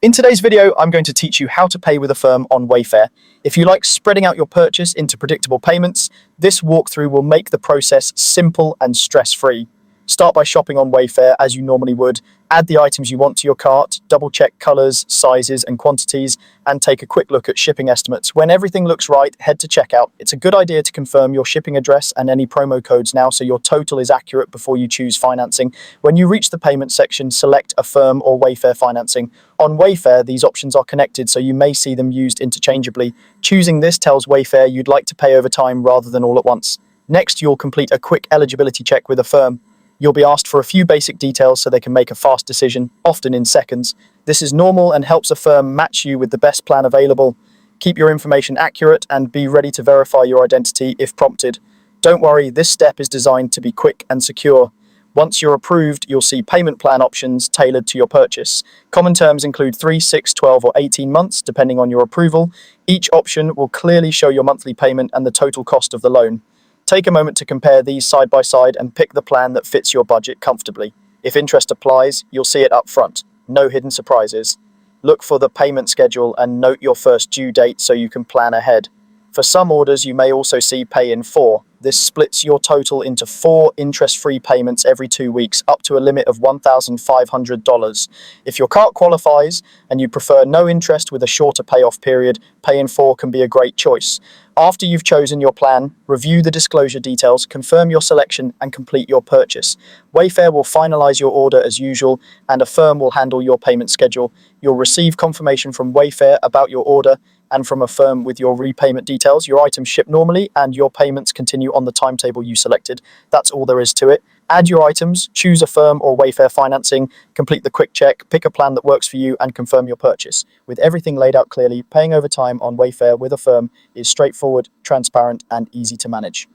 In today's video, I'm going to teach you how to pay with Affirm on Wayfair. If you like spreading out your purchase into predictable payments, this walkthrough will make the process simple and stress-free. Start by shopping on Wayfair as you normally would. Add the items you want to your cart, double-check colors, sizes, and quantities, and take a quick look at shipping estimates. When everything looks right, head to checkout. It's a good idea to confirm your shipping address and any promo codes now so your total is accurate before you choose financing. When you reach the payment section, select Affirm or Wayfair financing. On Wayfair, these options are connected, so you may see them used interchangeably. Choosing this tells Wayfair you'd like to pay over time rather than all at once. Next, you'll complete a quick eligibility check with Affirm. You'll be asked for a few basic details so they can make a fast decision, often in seconds. This is normal and helps Affirm match you with the best plan available. Keep your information accurate and be ready to verify your identity if prompted. Don't worry, this step is designed to be quick and secure. Once you're approved, you'll see payment plan options tailored to your purchase. Common terms include 3, 6, 12, or 18 months, depending on your approval. Each option will clearly show your monthly payment and the total cost of the loan. Take a moment to compare these side by side and pick the plan that fits your budget comfortably. If interest applies, you'll see it up front. No hidden surprises. Look for the payment schedule and note your first due date so you can plan ahead. For some orders, you may also see Pay in 4. This splits your total into 4 interest-free payments every 2 weeks, up to a limit of $1,500. If your cart qualifies and you prefer no interest with a shorter payoff period, Pay in 4 can be a great choice. After you've chosen your plan, review the disclosure details, confirm your selection, and complete your purchase. Wayfair will finalize your order as usual, and Affirm will handle your payment schedule. You'll receive confirmation from Wayfair about your order and from Affirm with your repayment details. Your items ship normally, and your payments continue on the timetable you selected. That's all there is to it. Add your items, choose Affirm or Wayfair financing, complete the quick check, pick a plan that works for you, and confirm your purchase. With everything laid out clearly, paying over time on Wayfair with Affirm is straightforward, transparent, and easy to manage.